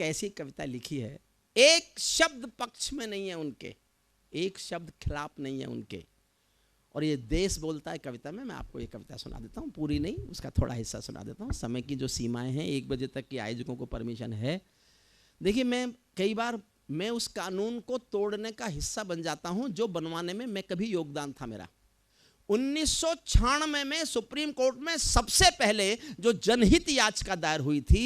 कैसी कविता लिखी है, एक शब्द पक्ष में नहीं है उनके, एक शब्द खिलाफ नहीं है उनके। और ये देश बोलता है कविता में। मैं आपको ये कविता सुना देता हूँ, पूरी नहीं, उसका थोड़ा हिस्सा सुना देता हूँ। समय की जो सीमाएं हैं, 1 बजे तक की आयोजकों को परमिशन है। देखिए, मैं कई बार मैं उस कानून को तोड़ने का हिस्सा बन जाता हूँ जो बनवाने में मैं कभी योगदान था मेरा। 1996 में सुप्रीम कोर्ट में सबसे पहले जो जनहित याचिका दायर हुई थी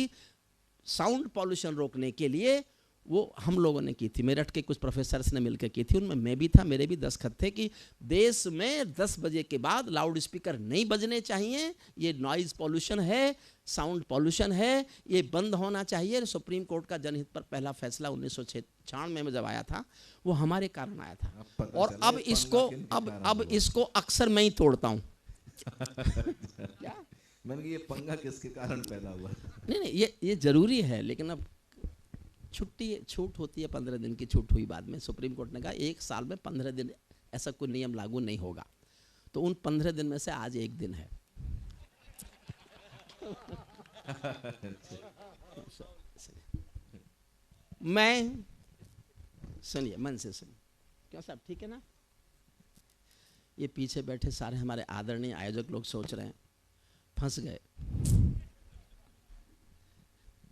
साउंड पॉल्यूशन रोकने के लिए, वो हम लोगों ने की थी। मेरठ के कुछ प्रोफेसर्स ने मिलकर की थी, उनमें मैं भी था, मेरे भी दस्तखत थे कि देश में 10 बजे के बाद लाउड स्पीकर नहीं बजने चाहिए, ये नॉइज पॉल्यूशन है, साउंड पॉल्यूशन है, ये बंद होना चाहिए। सुप्रीम कोर्ट का जनहित पर पहला फैसला 1996 में जब आया था, वो हमारे कारण आया था। और अब इसको अक्सर मैं ही तोड़ता हूँ। क्या मैंने कहा ये पंगा किसके कारण पैदा हुआ? नहीं, ये जरूरी है, लेकिन अब छूट होती है, 15 दिन की छूट हुई बाद में। सुप्रीम कोर्ट ने कहा 1 साल में 15 दिन ऐसा कोई नियम लागू नहीं होगा, तो उन 15 दिन में से आज 1 दिन है। मैं सुनिए, मन से सुनिए। क्यों साहब, ठीक है ना? ये पीछे बैठे सारे हमारे आदरणीय आयोजक लोग सोच रहे हैं फंस गए,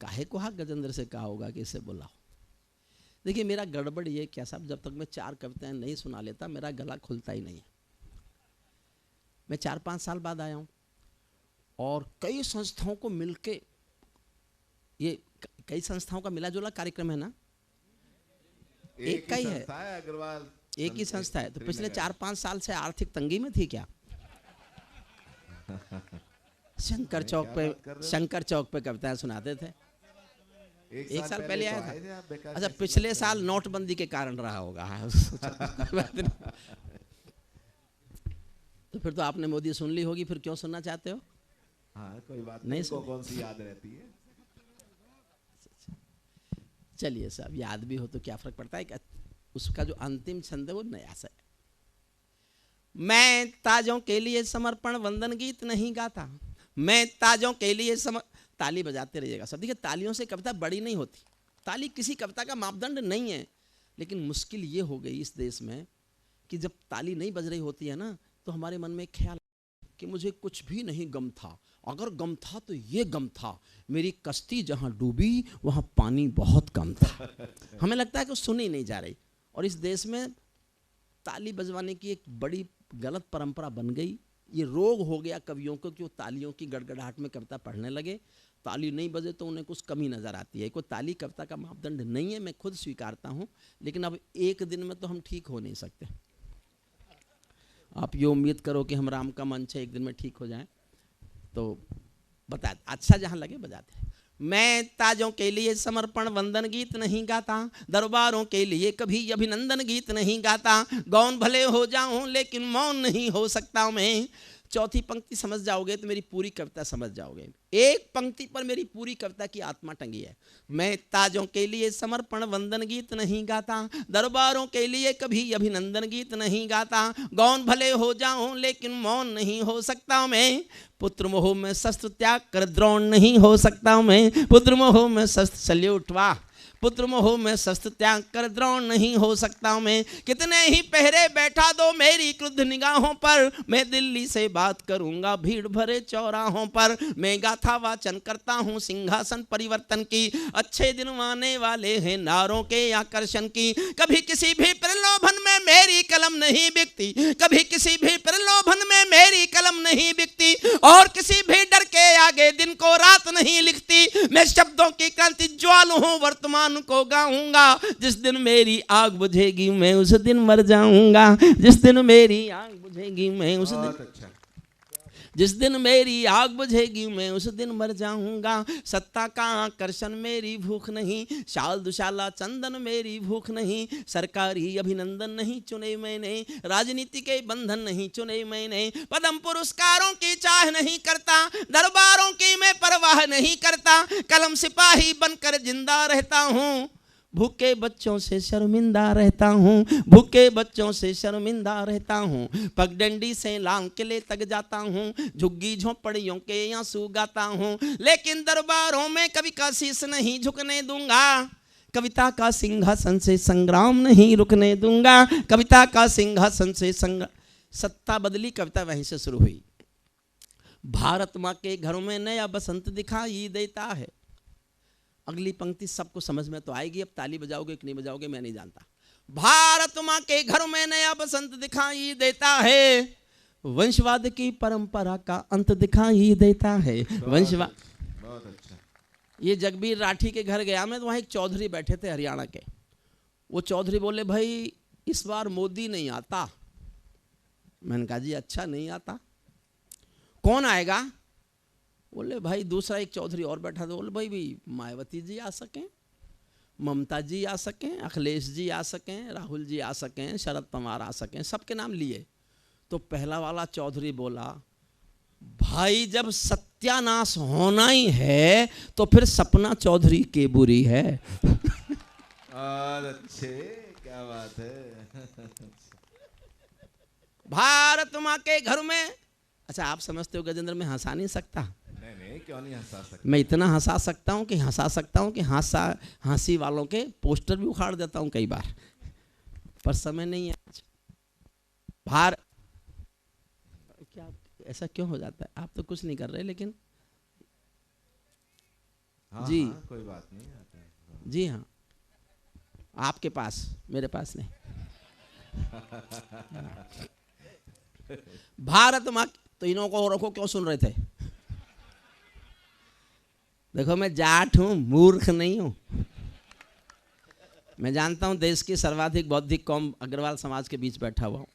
काहे को हाँ गजेंद्र से कहा होगा कि इसे बुलाओ। देखिए, मेरा गड़बड़ ये क्या साहब, जब तक मैं 4 कविताएं नहीं सुना लेता मेरा गला खुलता ही नहीं है। मैं 4-5 साल बाद आया हूँ और कई संस्थाओं को मिलके, ये कई संस्थाओं का मिला जुला कार्यक्रम है ना, एक का ही है, अग्रवाल एक ही संस्था है। तो पिछले 4-5 साल से आर्थिक तंगी में थी क्या? शंकर चौक पे कविताएं सुनाते थे। 1 साल पहले आया था। अच्छा, पिछले साल नोटबंदी के कारण रहा होगा। तो फिर तो आपने मोदी सुन ली होगी, फिर क्यों सुनना चाहते हो? हाँ, कोई बात नहीं, कौन सी याद रहती है। चलिए साहब, याद भी हो तो क्या फर्क पड़ता है कि उसका जो अंतिम छंद है वो नया सा है। मैं ताजों के लिए समर्पण वंदन गीत नहीं गाता, मैं ताजों के लिए ताली बजाते रहिएगा सब। देखिए, तालियों से कविता बड़ी नहीं होती, ताली किसी कविता का मापदंड नहीं है। लेकिन मुश्किल ये हो गई इस देश में कि जब ताली नहीं बज रही होती है ना, तो हमारे मन में ख्याल कि मुझे कुछ भी नहीं गम था, अगर गम था तो ये गम था, मेरी कश्ती जहाँ डूबी वहाँ पानी बहुत कम था। हमें लगता है कि सुनी नहीं जा रही। और इस देश में ताली बजवाने की एक बड़ी गलत परंपरा बन गई। ये रोग हो गया कवियों को कि वो तालियों की गड़गड़ाहट में कविता पढ़ने लगे। ताली नहीं बजे तो उन्हें कुछ कमी नज़र आती है। कोई ताली कविता का मापदंड नहीं है, मैं खुद स्वीकारता हूँ। लेकिन अब 1 दिन में तो हम ठीक हो नहीं सकते। आप ये उम्मीद करो कि हम राम का मंच है 1 दिन में ठीक हो जाए, तो बता अच्छा जहाँ लगे बजाते हैं। मैं ताजों के लिए समर्पण वंदन गीत नहीं गाता, दरबारों के लिए कभी अभिनंदन गीत नहीं गाता, गौन भले हो जाऊं लेकिन मौन नहीं हो सकता मैं। चौथी पंक्ति समझ जाओगे तो मेरी पूरी कविता समझ जाओगे। एक पंक्ति पर मेरी पूरी कविता की आत्मा टंगी है। मैं ताजों के लिए समर्पण वंदन गीत नहीं गाता, दरबारों के लिए कभी अभिनंदन गीत नहीं गाता, गौन भले हो जाऊं लेकिन मौन नहीं हो सकता मैं। पुत्र मोह में शस्त्र त्याग कर द्रोण नहीं हो सकता मैं, पुत्र मोह में शस्त्र, सल्यूट, वाह। पुत्र मोह में शस्त्र त्याग कर द्रोण नहीं हो सकता मैं। कितने ही पहरे बैठा दो मेरी क्रुद्ध निगाहों पर, मैं दिल्ली से बात करूंगा भीड़ भरे चौराहों पर। मैं गाथा वाचन करता हूँ सिंहासन परिवर्तन की, अच्छे दिन आने वाले हैं नारों के आकर्षण की। कभी किसी भी प्रलोभन में मेरी कलम नहीं बिकती, कभी किसी भी प्रलोभन में मेरी कलम नहीं बिकती, और किसी भी डर के आगे दिन को रात नहीं लिखती। मैं शब्दों की क्रांति ज्वाल हूँ, वर्तमान को गाऊंगा। जिस दिन मेरी आग बुझेगी मैं उस दिन मर जाऊंगा, जिस दिन मेरी आग बुझेगी मैं उस दिन, जिस दिन मेरी आग बुझेगी मैं उस दिन मर जाऊंगा। सत्ता का आकर्षण मेरी भूख नहीं, शाल दुशाला चंदन मेरी भूख नहीं, सरकारी अभिनंदन नहीं चुने मैंने, राजनीति के बंधन नहीं चुने मैंने, पद्म पुरस्कारों की चाह नहीं करता, दरबारों की मैं परवाह नहीं करता, कलम सिपाही बनकर जिंदा रहता हूँ, भूखे बच्चों से शर्मिंदा रहता हूँ, भूखे बच्चों से शर्मिंदा रहता हूँ, पगडंडी से लाल किले तक जाता हूँ, झुग्गी झोंपड़ियों के आंसू गाता हूँ, लेकिन दरबारों में कभी का शीश नहीं झुकने दूंगा, कविता का सिंहासन से संग्राम नहीं रुकने दूंगा, कविता का सिंहासन से संग्राम। सत्ता बदली, कविता वहीं से शुरू हुई। भारत माँ के घरों में नया बसंत दिखाई देता है। अगली पंक्ति सबको समझ में तो आएगी, अब ताली बजाओगे कि नहीं बजाओगे मैं नहीं जानता। भारत माँ के घरों में नया बसंत दिखाई देता है, वंशवाद की परंपरा का अंत दिखाई देता है। वंशवाद, बहुत अच्छा। ये जगबीर राठी के घर गया मैं, तो वहाँ एक चौधरी बैठे थे हरियाणा के। वो चौधरी बोले भाई इस बार मोदी नहीं आता। मैंने कहा जी अच्छा नहीं आता, कौन आएगा? बोले भाई दूसरा एक चौधरी और बैठा था। बोले भाई भी मायावती जी आ सकें, ममता जी आ सकें, अखिलेश जी आ सकें, राहुल जी आ सकें, शरद पवार आ सकें, सबके नाम लिए। तो पहला वाला चौधरी बोला भाई जब सत्यानाश होना ही है तो फिर सपना चौधरी के बुरी है। और अच्छे, क्या बात है। भारत माँ के घर में, अच्छा आप समझते हो गजेंद्र मैं हंसा नहीं सकता? नहीं क्यों नहीं हंसा सकता। मैं इतना हंसा सकता हूँ कि हंसी वालों के पोस्टर भी उखाड़ देता हूँ कई बार, पर समय नहीं है आज। क्या ऐसा क्यों हो जाता है? आप तो कुछ नहीं कर रहे लेकिन। हाँ, जी हाँ, कोई बात नहीं। जी हाँ, आपके पास, मेरे पास नहीं। भारत माँ, तो इन्हों को रखो, क्यों सुन रहे थे? देखो मैं जाट हूं, मूर्ख नहीं हूं। मैं जानता हूं देश की सर्वाधिक बौद्धिक कौम अग्रवाल समाज के बीच बैठा हुआ हूं।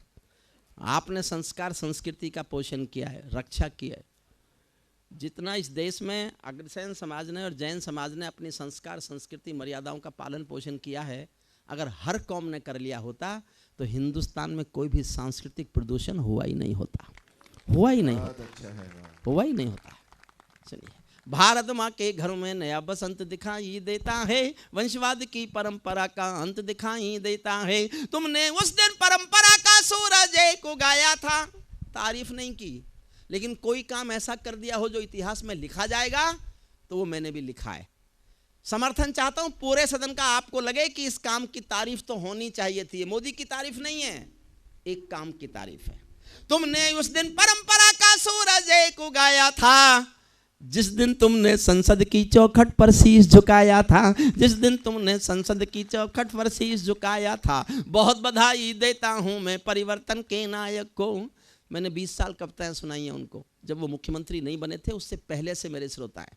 आपने संस्कार संस्कृति का पोषण किया है, रक्षा की है। जितना इस देश में अग्रसेन समाज ने और जैन समाज ने अपनी संस्कार संस्कृति मर्यादाओं का पालन पोषण किया है, अगर हर कौम ने कर लिया होता तो हिंदुस्तान में कोई भी सांस्कृतिक प्रदूषण हुआ ही नहीं होता, हुआ ही नहीं होता, हुआ ही नहीं होता। चलिए, भारत माँ के घरों में नया बसंत दिखाई देता है, वंशवाद की परंपरा का अंत दिखाई देता है। तुमने उस दिन परंपरा का सूरज को गाया था, तारीफ नहीं की, लेकिन कोई काम ऐसा कर दिया हो जो इतिहास में लिखा जाएगा, तो वो मैंने भी लिखा है। समर्थन चाहता हूं पूरे सदन का, आपको लगे कि इस काम की तारीफ तो होनी चाहिए थी। मोदी की तारीफ नहीं है, एक काम की तारीफ है। तुमने उस दिन परंपरा का सूरज को गाया था, जिस दिन तुमने संसद की चौखट पर शीश झुकाया था, जिस दिन तुमने संसद की चौखट पर शीश झुकाया था। बहुत बधाई देता हूं मैं परिवर्तन के नायक को। मैंने 20 साल कविताएं सुनाई हैं उनको, जब वो मुख्यमंत्री नहीं बने थे, उससे पहले से मेरे श्रोता हैं।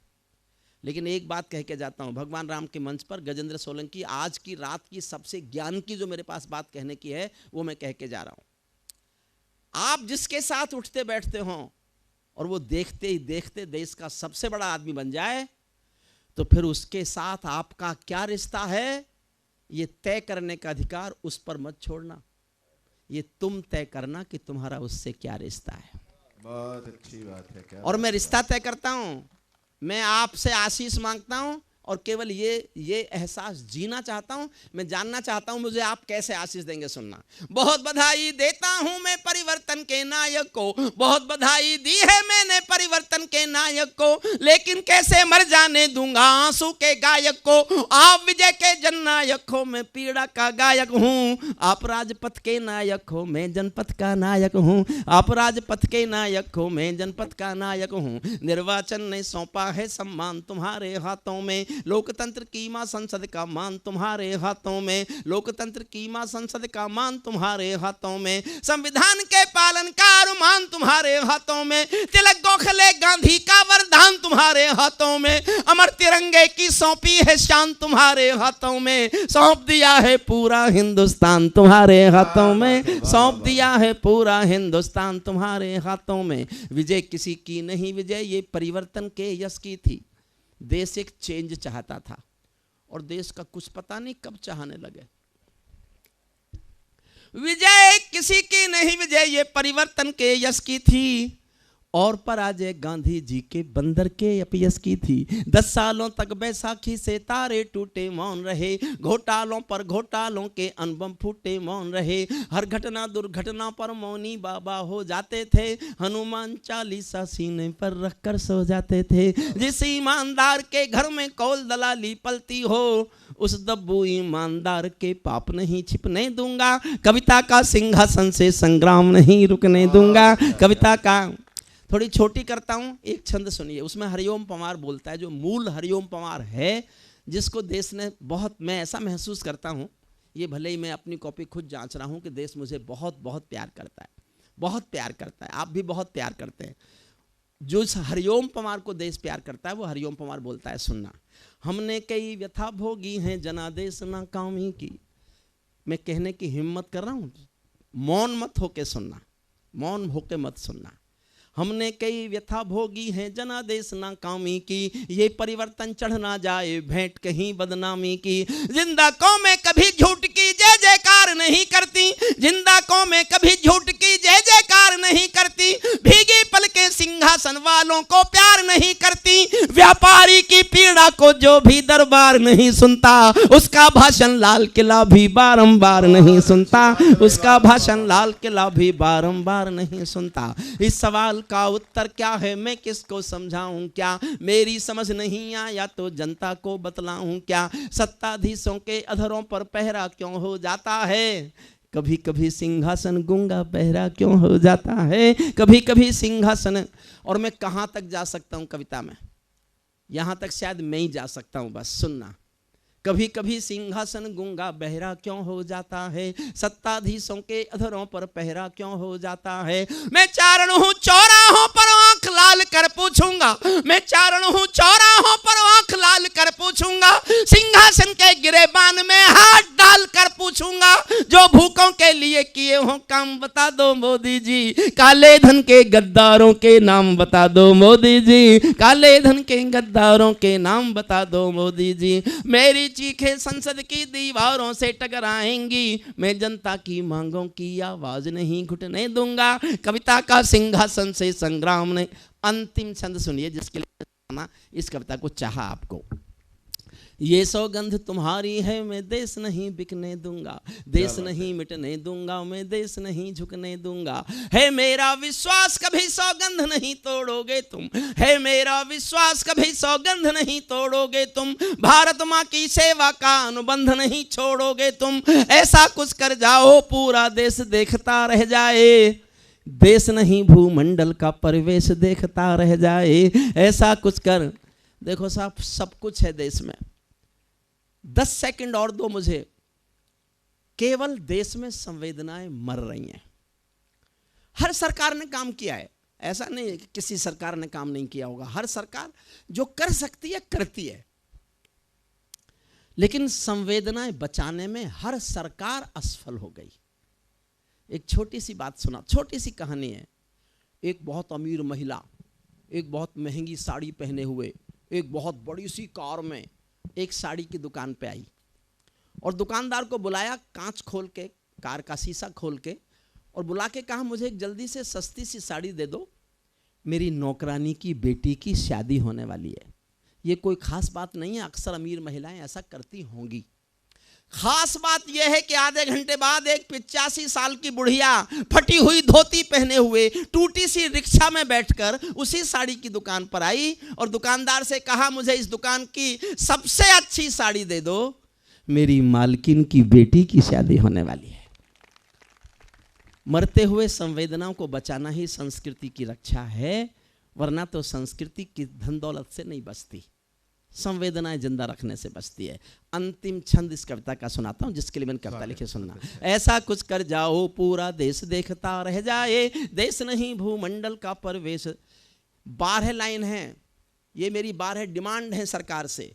लेकिन एक बात कह के जाता हूं, भगवान राम के मंच पर गजेंद्र सोलंकी आज की रात की सबसे ज्ञान की जो मेरे पास बात कहने की है, वो मैं कह के जा रहा हूं। आप जिसके साथ उठते बैठते हो और वो देखते ही देखते देश का सबसे बड़ा आदमी बन जाए, तो फिर उसके साथ आपका क्या रिश्ता है, ये तय करने का अधिकार उस पर मत छोड़ना। ये तुम तय करना कि तुम्हारा उससे क्या रिश्ता है। बहुत अच्छी बात है। क्या और मैं रिश्ता तय करता हूं, मैं आपसे आशीष मांगता हूं और केवल ये एहसास जीना चाहता हूं। मैं जानना चाहता हूं मुझे आप कैसे आशीष देंगे, सुनना। बहुत बधाई देता हूं मैं परिवर्तन के नायक को, बहुत बधाई दी है मैंने परिवर्तन के नायक को, लेकिन कैसे मर जाने दूंगा आंसू के गायक को। आप विजय के जननायक हो, मैं पीड़ा का गायक हूं। आप राजपथ के नायक हो, मैं जनपथ का नायक हूं। आप राजपथ के नायक हो, मैं जनपथ का नायक हूं। निर्वाचन ने सौंपा है सम्मान तुम्हारे हाथों में, लोकतंत्र की मां संसद का मान तुम्हारे हाथों में, लोकतंत्र की मां संसद का मान तुम्हारे हाथों में, संविधान के पालन का अरमान तुम्हारे हाथों में, तिलक गोखले गांधी का वरदान तुम्हारे हाथों में, अमर तिरंगे की सौंपी है शान तुम्हारे हाथों में, सौंप दिया है पूरा हिंदुस्तान तुम्हारे हाथों में, सौंप दिया है पूरा हिंदुस्तान तुम्हारे हाथों में। विजय किसी की नहीं, विजय ये परिवर्तन के यश की थी। देश एक चेंज चाहता था और देश का कुछ पता नहीं कब चाहने लगे। विजय किसी की नहीं, विजय ये परिवर्तन के यश की थी। और पराजय गांधी जी के बंदर के अपयस की थी। 10 सालों तक बैसाखी से तारे टूटे मौन रहे, घोटालों पर घोटालों के अनबम फूटे मौन रहे, हर घटना दुर्घटना पर मौनी बाबा हो जाते थे, हनुमान चालीसा सीने पर रखकर सो जाते थे। जिस ईमानदार के घर में कौल दलाली पलती हो, उस दब्बू ईमानदार के पाप नहीं छिपने दूंगा, कविता का सिंहासन से संग्राम नहीं रुकने दूंगा। कविता का थोड़ी छोटी करता हूं, एक छंद सुनिए। उसमें हरिओम पंवार बोलता है, जो मूल हरिओम पंवार है, जिसको देश ने बहुत, मैं ऐसा महसूस करता हूं, ये भले ही मैं अपनी कॉपी खुद जांच रहा हूं कि देश मुझे बहुत बहुत प्यार करता है, बहुत प्यार करता है, आप भी बहुत प्यार करते हैं। जो हरिओम पंवार को देश प्यार करता है, वो हरिओम पंवार बोलता है, सुनना। हमने कई व्यथा भोगी हैं जनादेश नाकामी की। मैं कहने की हिम्मत कर रहा हूं, मौन मत होके सुनना, मौन होके मत सुनना। हमने कई व्यथा भोगी हैं जनादेश नाकामी की, ये परिवर्तन चढ़ ना जाए भेंट कहीं बदनामी की। जिंदा कौमें कभी झूठ की जय जयकार नहीं करती, जिंदा कौमें कभी झूठ की जय जयकार नहीं करती, भीगी पलकें सिंहासन वालों को प्यार नहीं करती, व्यापारी की पीड़ा को जो भी दरबार नहीं सुनता, उसका भाषण लाल किला भी बारंबार नहीं सुनता, उसका भाषण लाल किला भी बारंबार नहीं सुनता। इस सवाल का उत्तर क्या है, मैं किसको समझाऊं क्या, मेरी समझ नहीं आया तो जनता को बतलाऊं क्या, सत्ताधीशों के अधरों पर पहरा क्यों हो जाता है, कभी कभी सिंहासन गूंगा बहरा क्यों हो जाता है, कभी कभी सिंहासन। और मैं कहां तक जा सकता हूं कविता में, यहां तक शायद मैं ही जा सकता हूं, बस सुनना। कभी कभी सिंहासन गूंगा बहरा क्यों हो जाता है, सत्ताधीशों के अधरों पर पहरा क्यों हो जाता है। मैं चारण हूं चौराहों पर आंख लाल कर पूछूंगा, मैं चारण हूं चौराहों पर आंख लाल कर पूछूंगा, सिंहासन के गिरेबान में हाथ डाल कर पूछूंगा, जो भूखों के लिए किए हो काम बता दो मोदी जी, काले धन के गद्दारों के नाम बता दो मोदी जी, काले धन के गद्दारों के नाम बता दो मोदी जी। मेरी चीखें संसद की दीवारों से टकराएंगी, मैं जनता की मांगों की आवाज नहीं घुटने दूंगा, कविता का सिंहासन से संग्राम ने। अंतिम छंद सुनिए, जिसके लिए इस कविता को चाहा आपको। ये सौगंध तुम्हारी है, मैं देश नहीं बिकने दूंगा, देश नहीं मिटने दूंगा, मैं देश नहीं झुकने दूंगा। है मेरा विश्वास कभी सौगंध नहीं तोड़ोगे तुम, है मेरा विश्वास कभी सौगंध नहीं तोड़ोगे तुम, भारत माँ की सेवा का अनुबंध नहीं छोड़ोगे तुम। ऐसा कुछ कर जाओ पूरा देश देखता रह जाए, देश नहीं भूमंडल का परिवेश देखता रह जाए। ऐसा कुछ कर, देखो साहब सब कुछ है देश में, 10 सेकंड और दो मुझे, केवल देश में संवेदनाएं मर रही हैं। हर सरकार ने काम किया है, ऐसा नहीं कि किसी सरकार ने काम नहीं किया होगा, हर सरकार जो कर सकती है करती है, लेकिन संवेदनाएं बचाने में हर सरकार असफल हो गई। एक छोटी सी बात सुना, छोटी सी कहानी है। एक बहुत अमीर महिला एक बहुत महंगी साड़ी पहने हुए एक बहुत बड़ी सी कार में एक साड़ी की दुकान पे आई और दुकानदार को बुलाया, कांच खोल के, कार का शीशा खोल के, और बुला के कहा मुझे एक जल्दी से सस्ती सी साड़ी दे दो, मेरी नौकरानी की बेटी की शादी होने वाली है। ये कोई खास बात नहीं है, अक्सर अमीर महिलाएं ऐसा करती होंगी। खास बात यह है कि आधे घंटे बाद एक 85 साल की बुढ़िया फटी हुई धोती पहने हुए टूटी सी रिक्शा में बैठकर उसी साड़ी की दुकान पर आई और दुकानदार से कहा मुझे इस दुकान की सबसे अच्छी साड़ी दे दो, मेरी मालकिन की बेटी की शादी होने वाली है। मरते हुए संवेदनाओं को बचाना ही संस्कृति की रक्षा है, वरना तो संस्कृति की धन दौलत से नहीं बचती, संवेदनाएं जिंदा रखने से बचती है। अंतिम छंद इस कविता का सुनाता हूं, जिसके लिए मैंने कविता लिखी, सुनना। ऐसा कुछ कर जाओ पूरा देश देखता रह जाए, देश नहीं भूमंडल का परिवेश। 12 लाइन है, ये मेरी 12 डिमांड है सरकार से,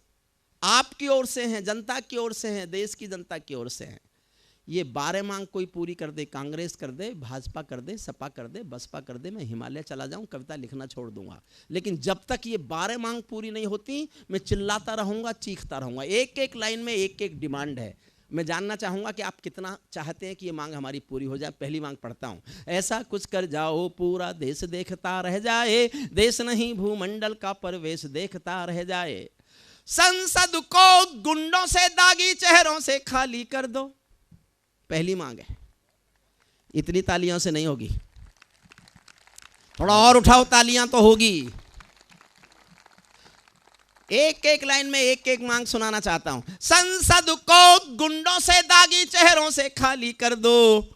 आपकी ओर से हैं, जनता की ओर से हैं, देश की जनता की ओर से हैं। ये 12 मांग कोई पूरी कर दे, कांग्रेस कर दे, भाजपा कर दे, सपा कर दे, बसपा कर दे, मैं हिमालय चला जाऊं, कविता लिखना छोड़ दूंगा। लेकिन जब तक ये 12 मांग पूरी नहीं होती, मैं चिल्लाता रहूंगा, चीखता रहूंगा। एक एक लाइन में एक एक डिमांड है। मैं जानना चाहूंगा कि आप कितना चाहते हैं कि ये मांग हमारी पूरी हो जाए। पहली मांग पढ़ता हूं। ऐसा कुछ कर जाओ पूरा देश देखता रह जाए, देश नहीं भूमंडल का परवेश देखता रह जाए। संसद को गुंडों से दागी चेहरों से खाली कर दो। पहली मांग है। इतनी तालियों से नहीं होगी, थोड़ा और उठाओ, तालियां तो होगी। एक एक लाइन में एक एक मांग सुनाना चाहता हूं। संसद को गुंडों से दागी चेहरों से खाली कर दो,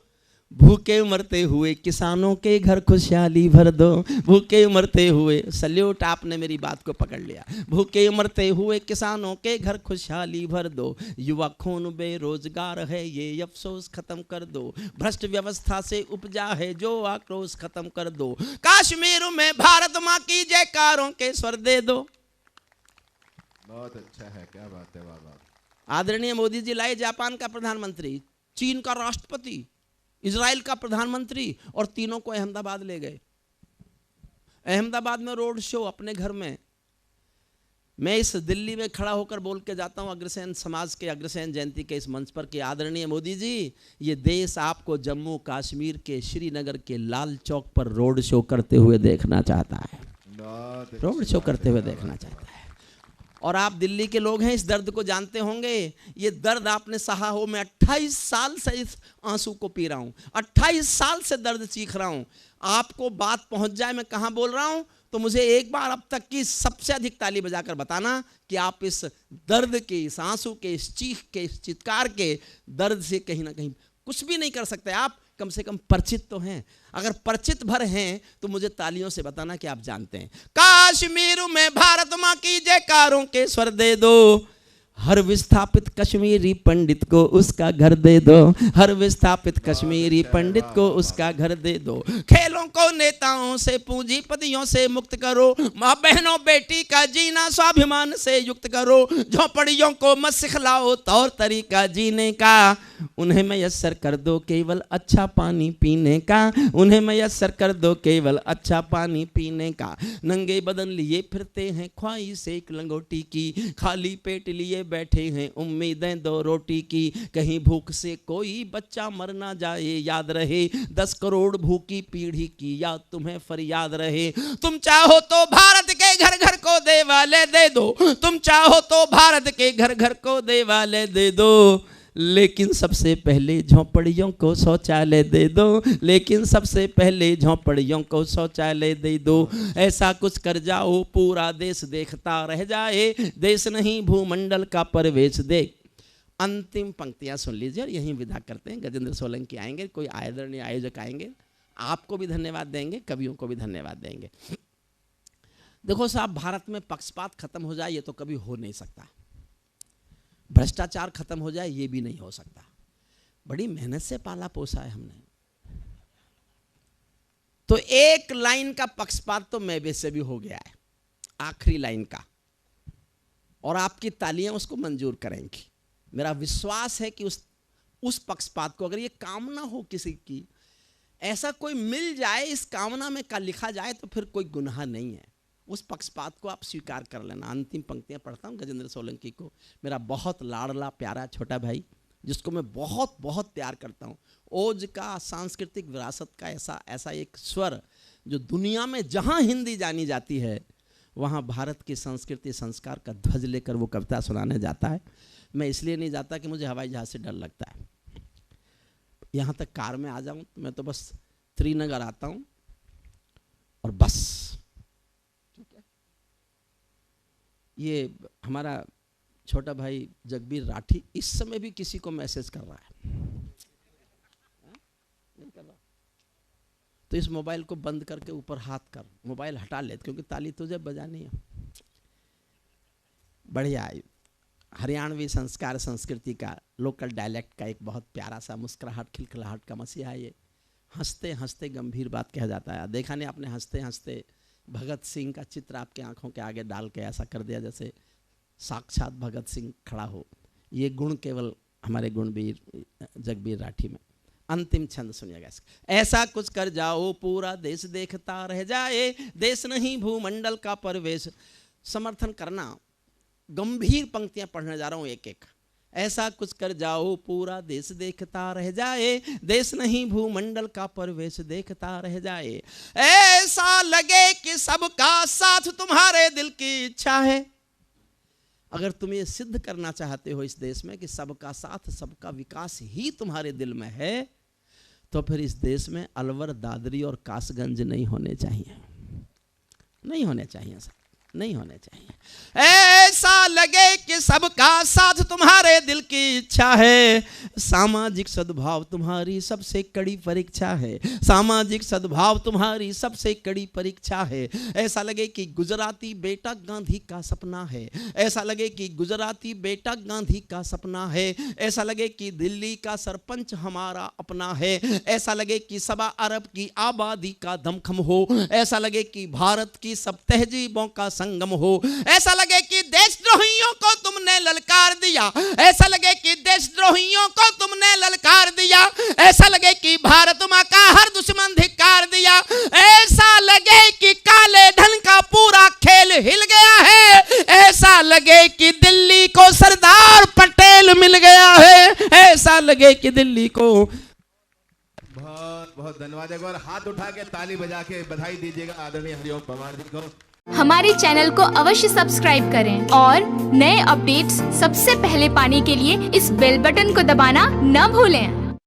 भूखे मरते हुए किसानों के घर खुशहाली भर दो। भूखे मरते हुए, सल्यूट, आपने मेरी बात को पकड़ लिया। भूखे मरते हुए किसानों के घर खुशहाली भर दो। युवा खून बेरोजगार है ये अफसोस खत्म कर दो। भ्रष्ट व्यवस्था से उपजा है जो आक्रोश खत्म कर दो। कश्मीर में भारत माँ की जयकारों के स्वर दे दो। बहुत अच्छा है, क्या बात है, वाह वाह। आदरणीय मोदी जी लाए जापान का प्रधानमंत्री, चीन का राष्ट्रपति, इजराइल का प्रधानमंत्री, और तीनों को अहमदाबाद ले गए। अहमदाबाद में रोड शो अपने घर में। मैं इस दिल्ली में खड़ा होकर बोल के जाता हूं अग्रसेन समाज के अग्रसेन जयंती के इस मंच पर कि आदरणीय मोदी जी, ये देश आपको जम्मू कश्मीर के श्रीनगर के लाल चौक पर रोड शो करते हुए देखना चाहता है। रोड शो करते हुए देखना चाहता है। और आप दिल्ली के लोग हैं, इस दर्द को जानते होंगे। ये दर्द आपने सहा हो। मैं 28 साल से इस आंसू को पी रहा हूं, 28 साल से दर्द चीख रहा हूं। आपको बात पहुंच जाए मैं कहां बोल रहा हूं, तो मुझे एक बार अब तक की सबसे अधिक ताली बजाकर बताना कि आप इस दर्द के, इस आंसू के, इस चीख के, इस चित्कार के दर्द से कहीं ना कहीं कुछ भी नहीं कर सकते। आप कम से कम परिचित तो हैं। अगर परिचित भर हैं तो मुझे तालियों से बताना कि आप जानते हैं। कश्मीर में भारत मां की जयकारों के स्वर दे दो। हर विस्थापित कश्मीरी पंडित को उसका घर दे दो। हर विस्थापित कश्मीरी पंडित को उसका घर दे दो। खेलों को नेताओं से पूंजीपतियों से मुक्त करो। माँ बहनों बेटी का जीना स्वाभिमान से युक्त करो। झोपड़ियों को मत सिखलाओ तौर तरीका जीने का। उन्हें मयस्सर कर दो केवल अच्छा पानी पीने का। उन्हें मयस्सर कर दो केवल अच्छा पानी पीने का। नंगे बदन लिए फिरते हैं ख्वाहिश एक लंगोटी की। खाली पेट लिए बैठे हैं उम्मीदें 2 रोटी की। कहीं भूख से कोई बच्चा मर ना जाए, याद रहे 10 करोड़ भूखी पीढ़ी की याद तुम्हें फरियाद रहे। तुम चाहो तो भारत के घर घर को देवालय दे दो। तुम चाहो तो भारत के घर घर को देवालय दे दो। लेकिन सबसे पहले झोंपड़ियों को शौचालय दे दो। लेकिन सबसे पहले झोंपड़ियों को शौचालय दे दो। ऐसा कुछ कर जाओ पूरा देश देखता रह जाए, देश नहीं भूमंडल का परवेश देख। अंतिम पंक्तियां सुन लीजिए और यहीं विदा करते हैं। गजेंद्र सोलंकी आएंगे, कोई आदरणीय आयोजक आएंगे, आपको भी धन्यवाद देंगे, कवियों को भी धन्यवाद देंगे। देखो साहब, भारत में पक्षपात खत्म हो जाए ये तो कभी हो नहीं सकता। भ्रष्टाचार खत्म हो जाए ये भी नहीं हो सकता। बड़ी मेहनत से पाला पोसा है हमने। तो एक लाइन का पक्षपात तो मेबे से भी हो गया है, आखिरी लाइन का, और आपकी तालियां उसको मंजूर करेंगी। मेरा विश्वास है कि उस पक्षपात को, अगर ये कामना हो किसी की, ऐसा कोई मिल जाए, इस कामना में का लिखा जाए, तो फिर कोई गुनाह नहीं है। उस पक्षपात को आप स्वीकार कर लेना। अंतिम पंक्तियां पढ़ता हूं गजेंद्र सोलंकी को, मेरा बहुत लाडला प्यारा छोटा भाई, जिसको मैं बहुत बहुत प्यार करता हूं। ओज का, सांस्कृतिक विरासत का ऐसा एक स्वर जो दुनिया में जहां हिंदी जानी जाती है वहां भारत की संस्कृति संस्कार का ध्वज लेकर वो कविता सुनाने जाता है। मैं इसलिए नहीं जाता कि मुझे हवाई जहाज से डर लगता है। यहाँ तक कार में आ जाऊं तो मैं तो बस श्रीनगर आता हूं और बस। ये हमारा छोटा भाई जगबीर राठी इस समय भी किसी को मैसेज कर रहा है, नहीं कर रहा, तो इस मोबाइल को बंद करके ऊपर हाथ कर, मोबाइल हटा ले, क्योंकि ताली तुझे बजानी है। बढ़िया, हरियाणवी संस्कार संस्कृति का, लोकल डायलेक्ट का एक बहुत प्यारा सा मुस्कुराहट खिलखिलाहट का मसीहा ये। हंसते हंसते गंभीर बात कहा जाता है। देखा नहीं आपने, हंसते हंसते भगत सिंह का चित्र आपके आंखों के आगे डाल के ऐसा कर दिया जैसे साक्षात भगत सिंह खड़ा हो। ये गुण केवल हमारे गुणवीर जगबीर राठी में। अंतिम छंद सुनिएगा इसका। ऐसा कुछ कर जाओ पूरा देश देखता रह जाए, देश नहीं भूमंडल का परवेश। समर्थन करना, गंभीर पंक्तियां पढ़ने जा रहा हूं एक एक। ऐसा कुछ कर जाओ पूरा देश देखता रह जाए, देश नहीं भूमंडल का परवेश देखता रह जाए। ऐसा लगे कि सबका साथ तुम्हारे दिल की इच्छा है। अगर तुम ये सिद्ध करना चाहते हो इस देश में कि सबका साथ सबका विकास ही तुम्हारे दिल में है, तो फिर इस देश में अलवर, दादरी और कासगंज नहीं होने चाहिए, नहीं होने चाहिए सर, नहीं होने चाहिए। ऐसा लगे कि सबका साथ तुम्हारे दिल की इच्छा है, सामाजिक सद्भाव तुम्हारी सबसे कड़ी परीक्षा है, सामाजिक सद्भाव तुम्हारी सबसे कड़ी परीक्षा है। ऐसा लगे कि गुजराती बेटा गांधी का सपना है, ऐसा लगे कि गुजराती बेटा गांधी का सपना है, ऐसा लगे कि दिल्ली का सरपंच हमारा अपना है, ऐसा लगे कि 1.25 अरब की आबादी का दमखम हो, ऐसा लगे कि भारत की सब तहजीबों का संगम हो, ऐसा लगे कि देशद्रोहियों को तुमने ललकार दिया, ऐसा लगे कि देशद्रोहियों को तुमने ललकार दिया, ऐसा लगे कि भारत मां का हर दुश्मन धिक्कार दिया, ऐसा लगे कि काले धन का पूरा खेल हिल गया है, ऐसा लगे कि दिल्ली को सरदार पटेल मिल गया है, ऐसा लगे कि दिल्ली को। बहुत बहुत धन्यवाद। एक बार हाथ उठा के ताली बजा के बधाई दीजिएगा आदरणीय हरिओम पवार जी को। हमारे चैनल को अवश्य सब्सक्राइब करें और नए अपडेट्स सबसे पहले पाने के लिए इस बेल बटन को दबाना न भूलें।